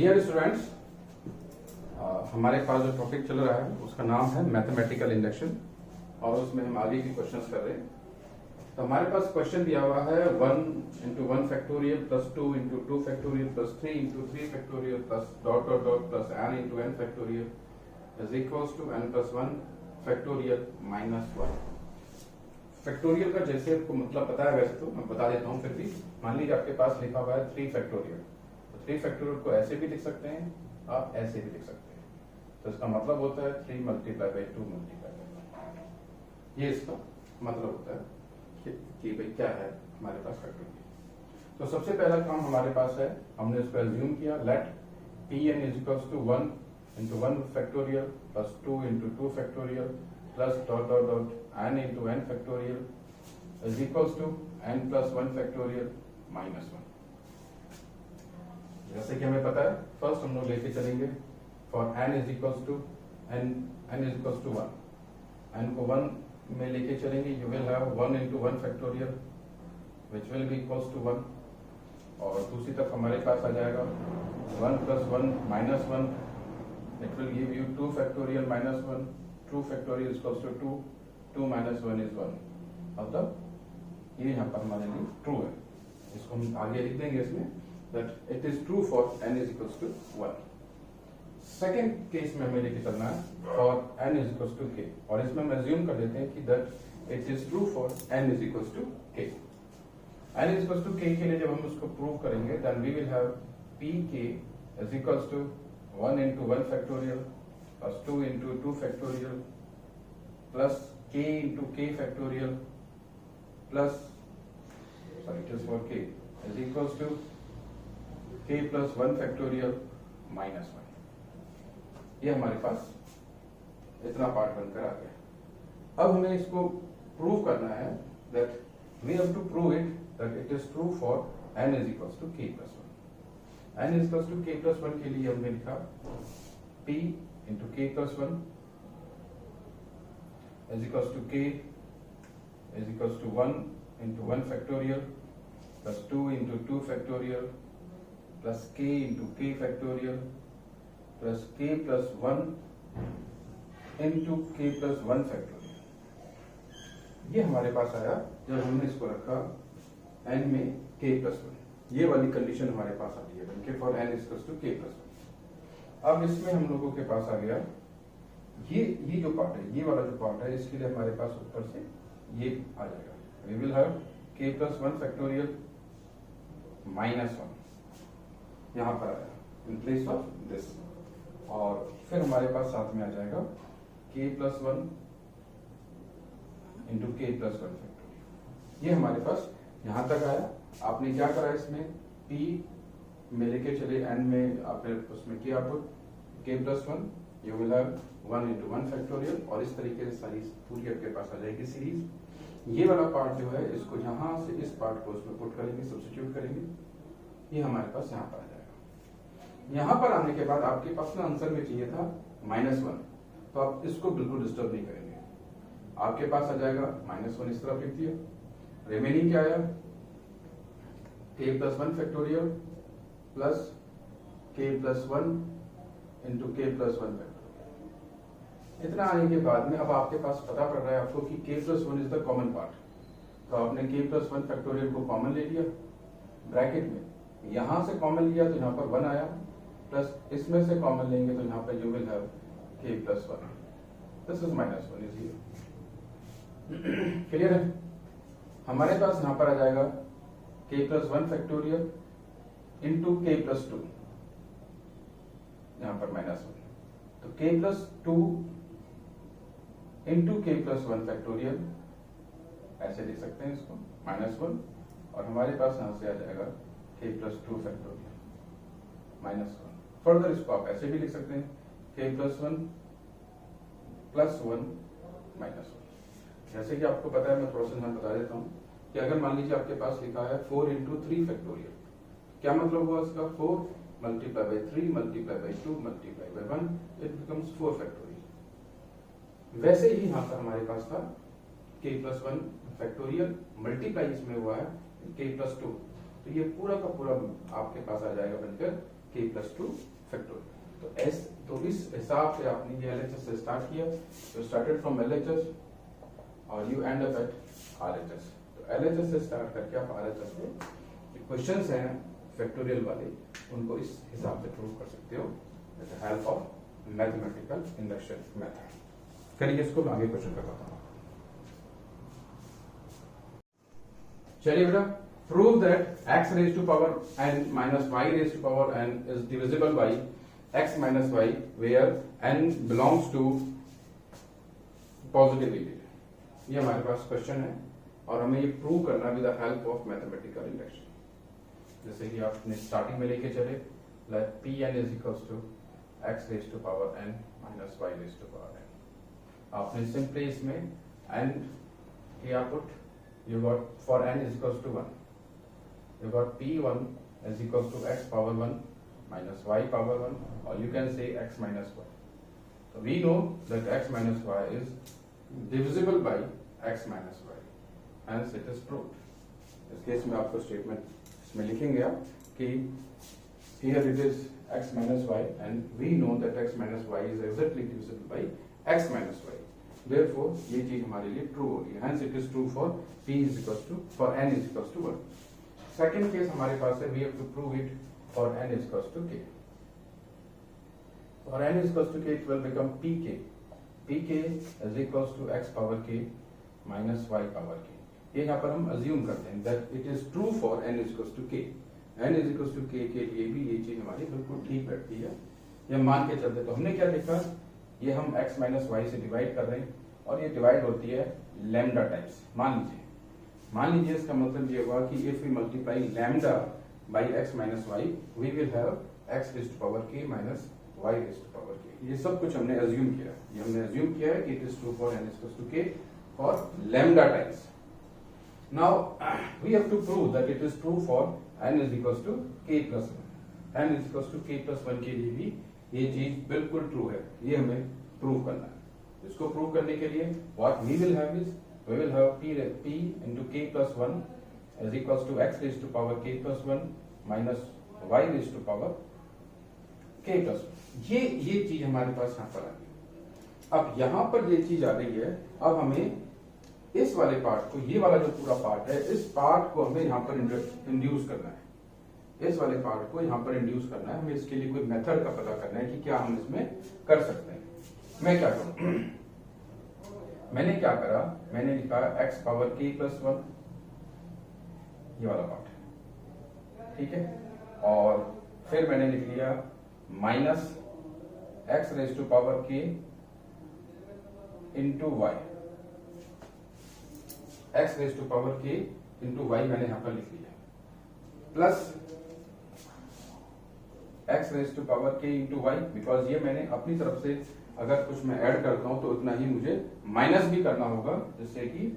Dear students, हमारे पास जो topic चल रहा है उसका नाम है मैथमेटिकल इंडक्शन और उसमें हम आगे के क्वेश्चंस कर रहे हैं। तो हमारे पास क्वेश्चन दिया हुआ है 1 into 1 factorial plus 2 into 2 factorial plus 3 into 3 factorial plus dot dot dot plus n into n factorial is equals to n plus 1 factorial minus 1। Factorial का जैसे आपको मतलब पता है वैसे तो मैं बता देता हूँ। फिर भी मान लीजिए आपके पास लिखा हुआ है 3 फैक्टोरियल, तो 3 फैक्टोरियल को ऐसे भी लिख सकते हैं, आप ऐसे भी लिख सकते हैं। तो इसका मतलब होता है 3 multiply by 2 multiply by 1। ये इसका मतलब होता है कि भाई क्या है हमारे पास फैक्टोरियल। तो सबसे पहला काम हमारे पास है, हमने इसको एज्यूम किया late Pn is equals to 1 into 1 factorial plus 2 into 2 factorial plus dot dot dot n into n factorial is equals to n plus 1 factorial minus 1। जैसे कि हमें पता है, फर्स्ट हम लोग लेके चलेंगे for n is equals to n is equals to 1, n को 1 में लेके चलेंगे, you will have 1 into 1 factorial which will be equals to 1, और दूसरी तरफ हमारे पास आ जाएगा 1 plus 1 minus 1, it will give you 2 factorial minus 1, 2 factorial is equals to 2, 2 minus 1 is 1। मतलब ये यहाँ पर हमारे लिए ट्रू है, इसको हम आगे लिख देंगे इसमें that it is true for n is equals to 1। Second case में हमें लेके चलना है for n is equals to k, और इसमें हम एज्यूम कर देते हैं कि that it is true for n is equals to k। n is equals to k के लिए जब हम उसको प्रूव करेंगे then we will have pk is equals to 1 into 1 factorial plus 2 into 2 factorial plus k into k factorial plus it is for k is equals to k plus 1 factorial minus 1। ये हमारे पास इतना part बनकर आ गया। अब हमें इसको prove करना है that we have to prove it that it is true for n is equals to k plus 1। n is equals to k plus 1 के लिए हमने लिखा p into k plus 1 is equals to k is equals to 1 into 1 factorial plus 2 into 2 factorial plus k into k factorial plus k plus 1 into k plus 1 factorial। ये हमारे पास आया जब हमने इसको रखा n में k plus 1। ये वाली कंडीशन हमारे पास आती है बनके for n is equals to k plus 1। अब इसमें हम लोगों के पास आ गया ये जो पार्ट है, ये वाला जो पार्ट है, इसके लिए हमारे पास ऊपर से ये आ जाएगा, we will have k plus 1 factorial minus 1 यहाँ पर आया in place of this, और फिर हमारे पास साथ में आ जाएगा k plus 1 into k plus 1 factorial। ये हमारे पास यहाँ तक आया। आपने क्या करा, इसमें p में लेके चले n में आपने उसमें किया put k plus 1, you will have 1 into 1 factorial, और इस तरीके से सारी पूरी आपके पास आ जाएगी सीरीज। ये वाला पार्ट जो है इसको यहाँ से इस पार्ट को उसमें पुट करेंगे, सब्स्टिट्यूट करेंगे, ये हमारे पास यहाँ पर आ जाएगा। यहाँ पर आने के बाद आपके पास ना आंसर में चाहिए था -1, तो आप इसको बिल्कुल डिस्टर्ब नहीं करेंगे, आपके पास आ जाएगा -1, इस तरफ लिख दिया। रिमेनिंग क्या आया, k plus 1 factorial plus k plus 1 into k plus 1 factorial। इतना आने के बाद में अब आपके पास पता पड़ रहा है आपको कि k plus 1 is the common part, तो आपने k plus 1 factorial को कॉमन ले लिया ब्रैकेट में, यहां से कॉमन लिया तो यहाँ पर 1 आया, प्लस इसमें से कॉमन लेंगे तो यहाँ पर you will have k plus 1, this is -1 is 0। Clear है? हमारे पास यहाँ पर आ जाएगा k plus 1 factorial into k plus 2, यहाँ पर -1, तो k plus 2 into k plus 1 factorial ऐसे लिख सकते हैं इसको -1, और हमारे पास यहाँ से आ जाएगा k plus 2 factorial -1। फर्दर इसको आप ऐसे भी लिख सकते हैं k plus 1 plus 1 -1। जैसे कि आपको पता है, मैं प्रोसेस में बता देता हूँ कि अगर मान लीजिए आपके पास लिखा है 4 into 3 factorial, क्या मतलब हुआ इसका, 4 multiply by 3 multiply by 2 multiply by 1, it becomes 4 factorial। वैसे ही यहाँ पर हमारे पास था k plus 1 factorial मल्टीप्लाई इसमें हुआ है k plus 2, तो ये पूरा का पूरा आपके पास आ जाएगा बनकर k प्लस 2 फैक्टोरियल। तो इस हिसाब से आपने ये LHS से स्टार्ट किया, यू स्टार्टेड फ्रॉम LHS और you and up at RHS। तो LHS से स्टार्ट करके आप RHS में जो क्वेश्चंस हैं फैक्टोरियल वाले उनको इस हिसाब से प्रूव कर सकते हो with the help of mathematical induction method. करिए इसको, मैं आगे क्वेश्चन करवाता हूँ। चलिए बेटा, prove that x raise to power n minus y raise to power n is divisible by x minus y where n belongs to positive integer. ये हमारे पास क्वेश्चन है और हमें ये प्रूव करना with the help of mathematical induction. जैसे कि आपने स्टार्टिंग में लेके चले, let Pn is equals to x raise to power n minus y raise to power n। आपने सिंपली इसमें n किया put, you got for n is equals to 1, you got P1 is equals to x power 1 minus y power 1, or you can say x minus y. So we know that x minus y is divisible by x minus y, hence it is proved. इस case में आपको statement इसमें लिखेंगे आप कि here it is x minus y and we know that x minus y is exactly divisible by x minus y. Therefore, ये चीज हमारे लिए ट्रू होगी। Hence it is true for p is equals to for n is equals to 1. Second case हमारे पास है, we have to prove it for n is equals to k. For n is equals to k, it will become pk. pk is equals to x power k minus y power k. ये यहाँ पर हम assume करते हैं that it is true for n is equals to k. n is equals to k के लिए भी ये चीज हमारी बिल्कुल ठीक बैठती है। ये मान के चलते तो हमने क्या लिखा, ये हम x माइनस वाई से डिवाइड कर रहे हैं और ये डिवाइड होती है लैम्डा टाइम्स। मान लीजिए इसका मतलब ये हुआ कि if we multiply lambda by x minus y we will have x raise to power k minus y raise to power k। ये सब कुछ हमने अज्यूम किया, ये हमने अज्यूम किया है कि it is true for n equals to k for lambda times. Now we have to prove that it is true for n is equals to k plus 1। n is equals to k plus 1 के लिए भी ये चीज बिल्कुल true है, ये हमें prove करना है। इसको प्रूव करने के लिए what we will have is we will have p into k plus 1 is equals to x raised to power k plus 1 minus y raised to power k plus 1। ये चीज हमारे पास यहाँ पर आ गई। अब यहाँ पर ये चीज आ गई है, अब हमें इस वाले पार्ट को, ये वाला जो पूरा पार्ट है, इस पार्ट को हमें यहाँ पर इंड्यूस करना है। इस वाले पार्ट को यहाँ पर इंड्यूस करना है। हमें इसके लिए कोई मेथड का पता करना है कि क्या हम इसमें कर सकते हैं। मैं क्या करूं, मैंने क्या करा, मैंने लिखा x पावर k प्लस 1, ये वाला पार्ट, ठीक है, और फिर मैंने लिख लिया minus x raise to power k into y, x raise to power k into y मैंने यहां पर लिख लिया, plus x raise to power k into y, because ये मैंने अपनी तरफ से अगर कुछ मैं ऐड करता हूं तो उतना ही मुझे माइनस भी करना होगा जिससे कि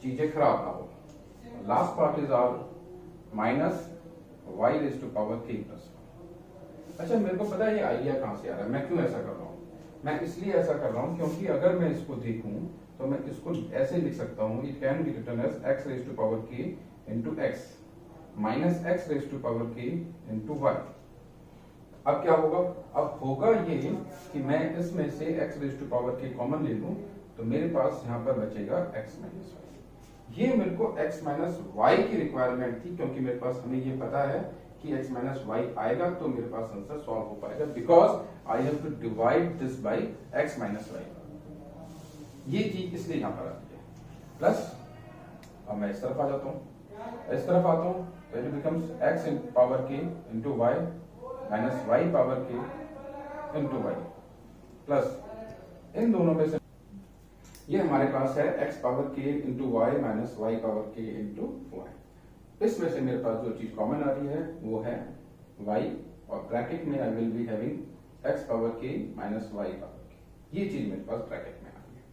चीजें खराब ना हो। Last part is our minus y raise to power k plus 1। अच्छा, मेरे को पता है ये आइडिया कहां से आ रहा है, मैं क्यों ऐसा कर रहा हूं। मैं इसलिए ऐसा कर रहा हूं क्योंकि अगर मैं इसको देखूं तो मैं इसको ऐसे लिख सकता हूं, it can be written as x raise to power k into x minus x raise to power k into y. अब क्या होगा, अब होगा ये कि मैं इसमें से x raise to power k common ले लूं तो मेरे पास यहां पर बचेगा x माइनस वाई। ये मेरे को x माइनस वाई की रिक्वायरमेंट थी क्योंकि मेरे पास हमें ये पता है कि x माइनस वाई आएगा तो मेरे पास आंसर सॉल्व हो पाएगा, because I have to divide this by x minus y. ये चीज इसलिए यहां पर आती है। प्लस अब मैं इस तरफ आ जाता हूं, इस तरफ आता हूं तो it becomes x in power k into y minus y power k into y, plus इन दोनों में से ये हमारे पास है x power k into y minus y power k into y. इसमें से मेरे पास जो चीज कॉमन आ रही है वो है y, और ब्रैकेट में I will be having x power k minus y power k. ये चीज मेरे पास ब्रैकेट में आ रही है।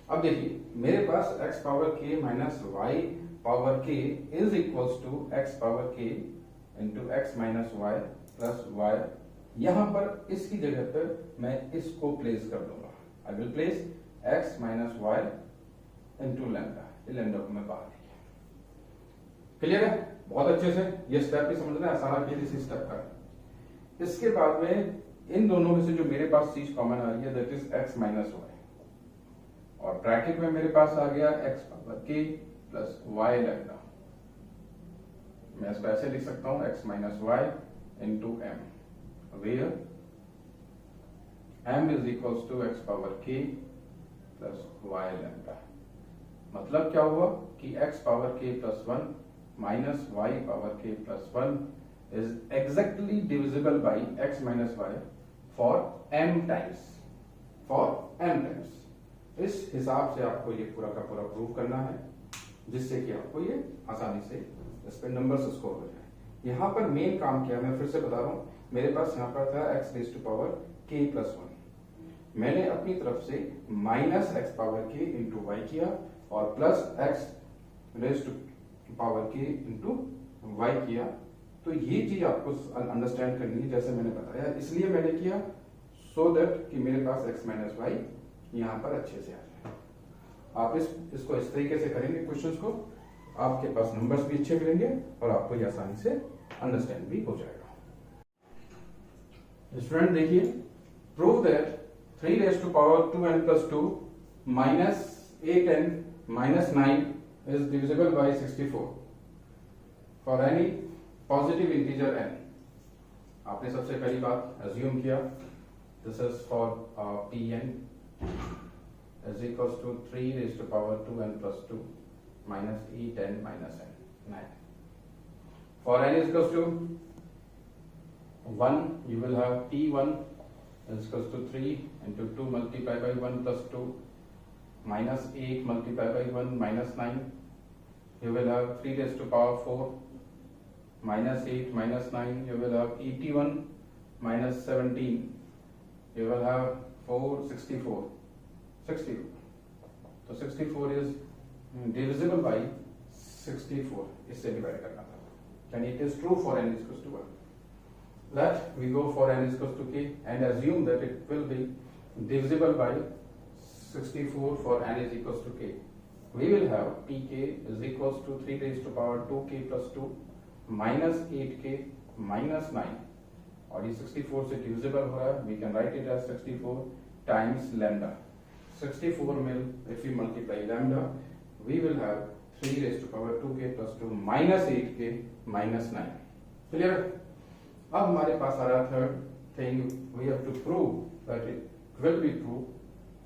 अब देखिए मेरे पास x power k minus y power k is equals to x power k into x minus y plus y. यहां पर इसकी जगह पर मैं इसको प्लेस कर दूंगा, I will place x minus y into lambda. ये लैम्डा को मैं बाहर लिखा। क्लियर है बहुत अच्छे से, ये स्टेप भी समझना है, सारा खेल इसी स्टेप का है। इसके बाद में इन दोनों में से जो मेरे पास चीज कॉमन आ रही है that is x minus y, और ब्रैकेट में मेरे पास आ गया x power k plus y lambda. मैं इसको ऐसे लिख सकता हूं x minus y into m, where m is equals to x power k plus y lambda. मतलब क्या हुआ कि x power k plus 1 minus y power k plus 1 is exactly divisible by x minus y for m times, for m times। इस हिसाब से आपको ये पूरा का पूरा प्रूव करना है, जिससे कि आपको ये आसानी से इस पे नंबर्स स्कोर हो जाए। यहाँ पर मेन काम क्या है, मैं फिर से बता रहा हूँ, मेरे पास यहाँ पर था x raise to power k plus 1, मैंने अपनी तरफ से minus x power k into y किया और plus x raise to power k into y किया। तो ये चीज आपको अंडरस्टैंड करनी है जैसे मैंने बताया, इसलिए मैंने किया सो दैट कि मेरे पास x माइनस वाई यहाँ पर अच्छे से आ जाए। आप इसको इस तरीके से करेंगे क्वेश्चंस को, आपके पास नंबर्स भी अच्छे मिलेंगे और आपको ये आसानी से अंडरस्टैंड भी हो जाएगा। स्टूडेंट देखिए, prove that 3 raise to power 2n plus 2 minus 8n minus 9 is divisible by 64 for any positive integer n। आपने सबसे पहली बात एज्यूम किया this is for pn is equals to 3 raise to power 2n plus 2 minus 8n minus n 9। For n is equals to 1, you will have p1 is equals to 3 into 2 multiplied by 1 plus 2 minus 8 multiplied by 1 minus 9। You will have 3 raised to power 4 minus 8 minus 9, you will have 81 minus 17, you will have 64। तो 64 is divisible by 64, इससे divide करना था, and it is true for n is equals to 1। Let we go for n is equals to k and assume that it will be divisible by 64 for n is equals to k। We will have pk is equals to 3 raised to power 2k plus 2 minus 8k minus 9, और ये 64 से divisible हो रहा है, we can write it as 64 times lambda। 64 में if we multiply lambda we will have 3 raised to power 2k plus 2 minus 8k minus 9। Clear? अब हमारे पास आ रहा third thing, we have to prove that it will be true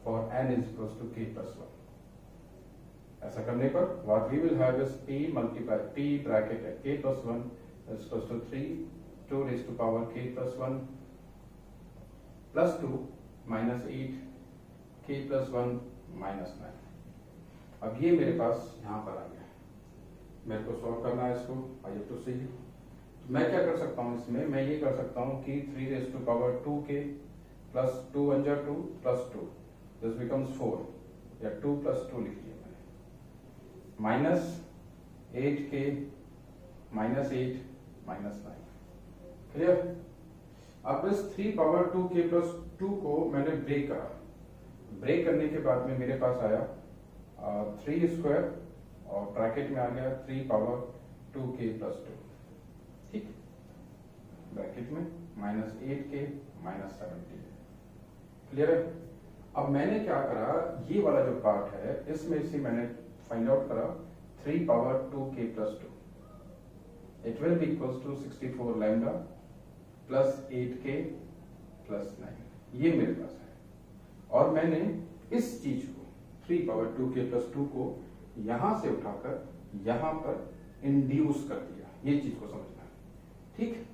for n is equals to k plus 1। ऐसा करने पर what we will have is p multiply p bracket at k plus 1 is equals to 2 raised to power k plus 1 plus 2 minus 8 k plus 1 minus 9। अब ये मेरे पास यहाँ पर आ गया, मेरे को सॉल्व करना है इसको, आई तो सही। तो मैं क्या कर सकता हूँ इसमें, मैं ये कर सकता हूँ कि 3 raise to power 2k plus 2 1 जा 2 प्लस 2 दिस बिकम्स 4, या 2 प्लस 2 लिख दिया मैंने, minus 8k minus 8 minus 9। Clear? अब इस 3 पावर 2k प्लस 2 को मैंने ब्रेक करा, ब्रेक करने के बाद में मेरे पास आया 3 स्क्वायर और ब्रैकेट में आ गया 3 पावर 2k प्लस 2, ठीक, ब्रैकेट में माइनस 8k माइनस 17। क्लियर है? अब मैंने क्या करा, ये वाला जो पार्ट है इसमें से मैंने फाइंड आउट करा 3 power 2k plus 2, it will be equals to 64 lambda plus 8k plus 9, ये मेरे पास है। और मैंने इस चीज को 3 पावर 2k प्लस 2 को यहां से उठाकर यहां पर इंड्यूस कर दिया, ये चीज को समझना है, ठीक।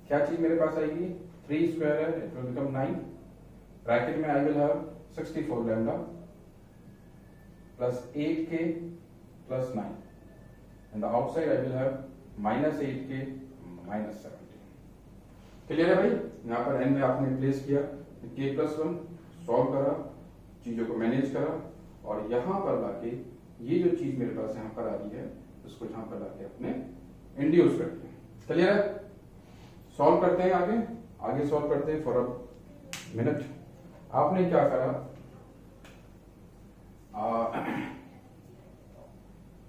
क्या चीज मेरे पास आएगी, 3 स्क्वायर है, इट विल बिकम 9, ब्रैकेट में I will have 64 lambda plus 8k plus 9 and the outside I will have minus 8k minus 17। Clear है भाई? यहाँ पर n में आपने प्लेस किया k प्लस 1, सॉल्व करा, चीजों को मैनेज करा, और यहां पर लाके ये जो चीज मेरे पास यहां पर आ रही है उसको यहां पर लाके अपने इंड्यूस करते हैं। क्लियर है? सॉल्व करते हैं, आगे सॉल्व करते हैं फॉर अ मिनट। आपने क्या करा,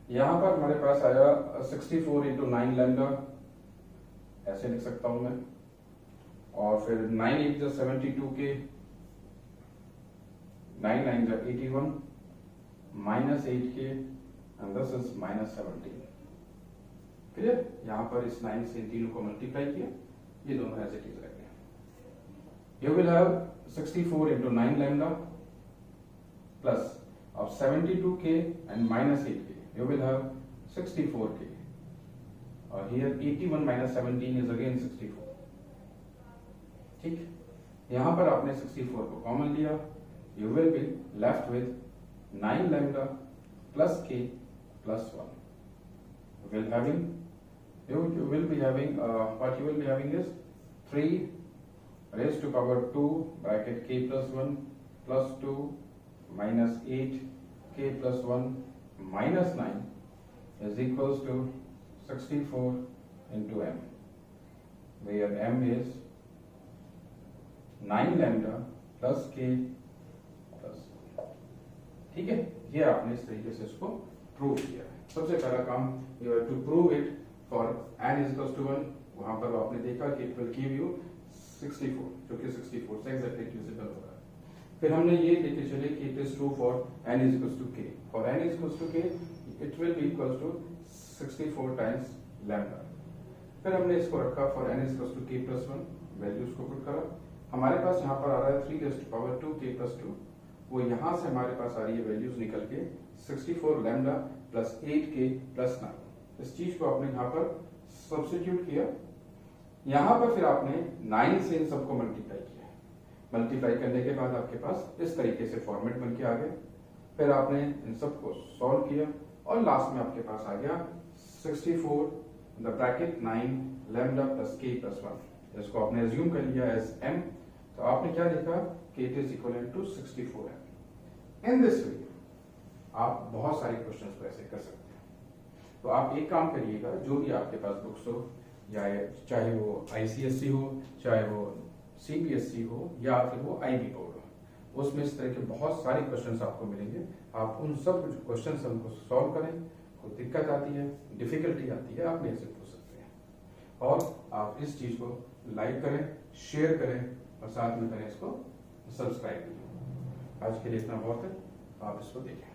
यहां पर हमारे पास आया 64 इंटू 9 लैम्डा, ऐसे लिख सकता हूं मैं, और फिर 9 8 जा 72k, 9 9 जा 81, minus 8k and this is minus 17। Clear? यहां पर इस 9 से इन तीनों को मल्टीप्लाई किया, ये दोनों एज इट इज रह गए। You will have 64 into 9 lambda plus of 72k and minus 8k, you will have 64k. Here 81 minus 17 is again 64. ठीक, यहां पर आपने 64 को कॉमन लिया, you will be left with 9 lambda plus k plus 1. You will be having what you will be having is 3 raised to power 2 bracket k plus 1 plus 2 minus 8 k plus 1 minus 9 is equals to 64 into m, where m is 9 lambda plus k plus 1. ठीक है, ये आपने इस तरीके से इसको prove किया है। सबसे पहला काम you have to prove it for n is equals to 1। वहां पर आपने देखा कि इट विल गिव यू 64, जो कि 64 से एग्जैक्टली डिविजिबल हो रहा है। फिर हमने ये लेके चले कि it is true for n is equals to k। For n is equals to k it will be equals to 64 times lambda. फिर हमने इसको रखा for n is equals to k plus 1, values को पुट करा। हमारे पास यहाँ पर आ रहा है 3 raised to power 2 k plus 2, वो यहाँ से हमारे पास आ रही है वैल्यूज निकल के 64 लैम्डा प्लस 8k प्लस 9। इस चीज को आपने यहाँ पर सब्स्टिट्यूट किया, यहाँ पर फिर आपने 9 से इन सबको मल्टीप्लाई किया। मल्टीप्लाई करने के बाद आपके पास इस तरीके से फॉर्मेट बन के आ गया। फिर आपने इन सबको सॉल्व किया और लास्ट में आपके पास आ गया 64 the bracket 9 lambda plus k plus 1। इसको आपने एज्यूम कर लिया एज m, तो आपने क्या लिखा कि it is equal to 64m। In this way आप बहुत सारे क्वेश्चंस को ऐसे कर सकते हैं। तो आप एक काम करिएगा, जो भी आपके पास बुक्स हो, या चाहे वो ICSE हो, चाहे वो CBSE हो, या फिर वो IB बोर्ड हो, उसमें इस तरह के बहुत सारे क्वेश्चंस आपको मिलेंगे। आप उन सब क्वेश्चंस हमको सॉल्व करें। कोई दिक्कत आती है, डिफिकल्टी आती है, आप मेरे से पूछ सकते हैं। और आप इस चीज को लाइक करें, शेयर करें और साथ में करें इसको सब्सक्राइब भी। आज के लिए इतना बहुत है, आप इसको देखें।